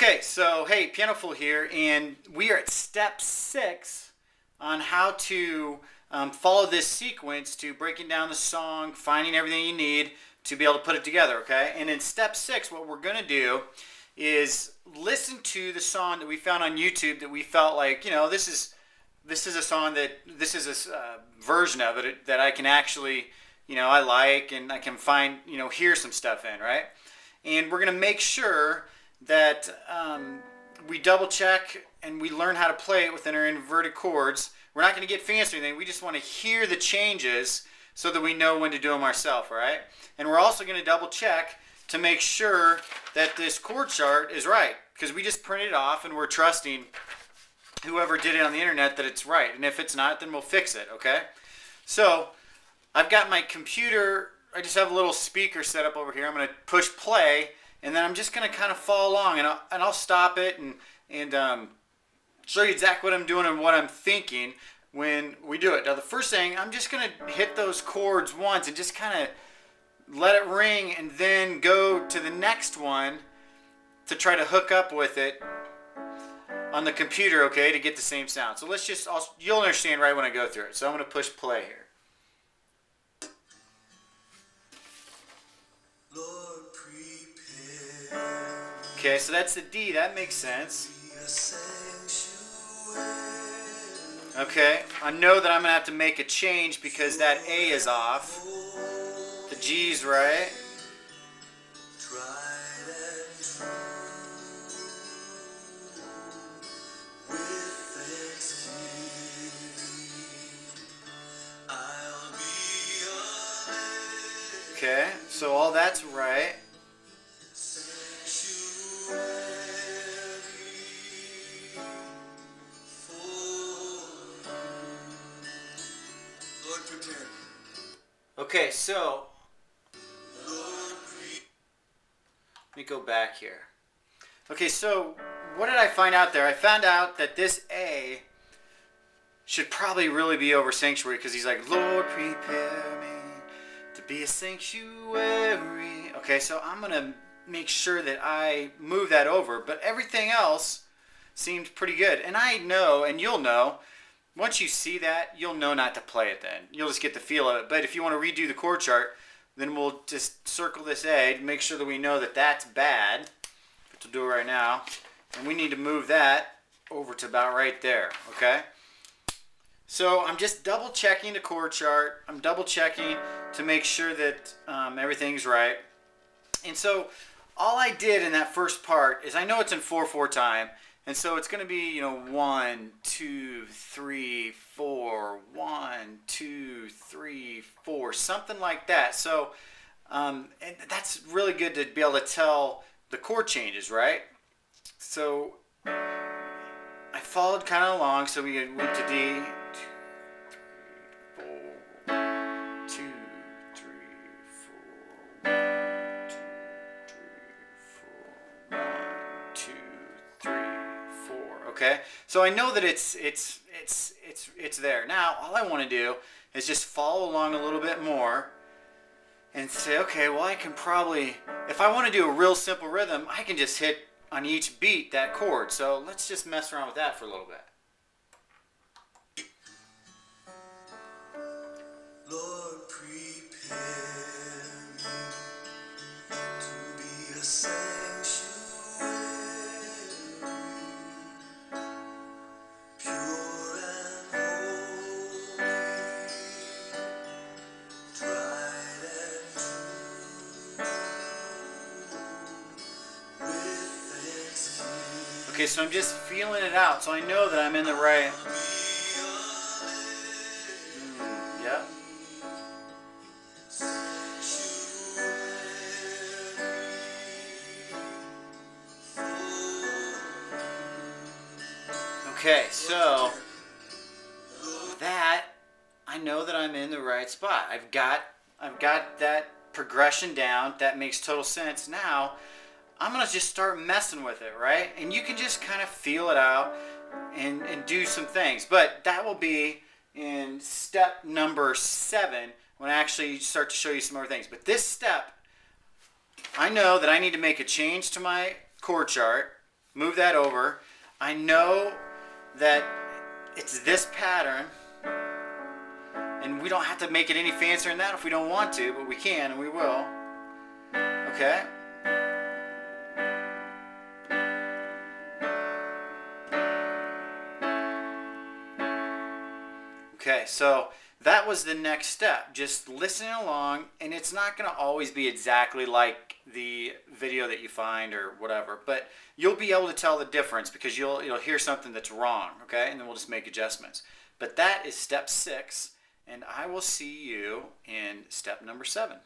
Okay, so hey, Pianoful here, and we are at step 6 on how to follow this sequence to breaking down the song, finding everything you need to be able to put it together, okay? And in step 6, what we're going to do is listen to the song that we found on YouTube that we felt like, this is a song that, this is a version of it that I can actually, I like, and I can find, hear some stuff in, right? And we're going to make sure that we double check and we learn how to play it within our inverted chords. We're not going to get fancy or anything. We just want to hear the changes so that we know when to do them ourselves, all right? And we're also going to double check to make sure that this chord chart is right, because we just printed it off and we're trusting whoever did it on the internet that it's right. And if it's not, then we'll fix it, okay? So I've got my computer. I just have a little speaker set up over here. I'm going to push play, and then I'm just going to kind of follow along, and I'll stop it and show you exactly what I'm doing and what I'm thinking when we do it. Now, the first thing, I'm just going to hit those chords once and just kind of let it ring, and then go to the next one to try to hook up with it on the computer, okay, to get the same sound. So let's just, you'll understand right when I go through it. So I'm going to push play here. Okay, so that's the D. That makes sense. Okay, I know that I'm going to have to make a change because that A is off. The G's right. Okay, so all that's right. Okay, so let me go back here. Okay, so what did I find out there? I found out that this A should probably really be over sanctuary, because he's like, Lord, prepare me to be a sanctuary. Okay, so I'm going to make sure that I move that over, but everything else seemed pretty good. And I know, and you'll know, once you see that, you'll know not to play it then. You'll just get the feel of it. But if you want to redo the chord chart, then we'll just circle this A to make sure that we know that that's bad, which we'll do right now. And we need to move that over to about right there, okay? So I'm just double checking the chord chart. I'm double checking to make sure that everything's right. And so all I did in that first part is, I know it's in 4/4 time, and so it's going to be, 1, 2, 3, 4, 1, 2, 3, 4, something like that. So, and that's really good to be able to tell the chord changes, right? So I followed kind of along. So we went to D, 2, 3, 4, 1, 2, 3, 4, 1, 2, 3, 4. Okay, so I know that it's there. Now all I want to do is just follow along a little bit more and say, okay, well, I can probably, if I want to do a real simple rhythm, I can just hit on each beat that chord. So let's just mess around with that for a little bit. Lord, prepare me to be a sanctuary, pure and holy, tried and true, with thanksgiving. Okay, so I'm just feeling it out, so I know that I'm in the right. Yep. Okay, so that, I know that I'm in the right spot. I've got that progression down. That makes total sense. Now, I'm going to just start messing with it, right? And you can just kind of feel it out and do some things. But that will be in step number 7 when I actually start to show you some other things. But this step, I know that I need to make a change to my chord chart. move that over. I know that it's this pattern, and we don't have to make it any fancier than that if we don't want to, but we can and we will. Okay? Okay, so that was the next step. Just listening along, and it's not going to always be exactly like the video that you find or whatever, but you'll be able to tell the difference because you'll hear something that's wrong, okay? And then we'll just make adjustments. But that is step 6, and I will see you in step number 7.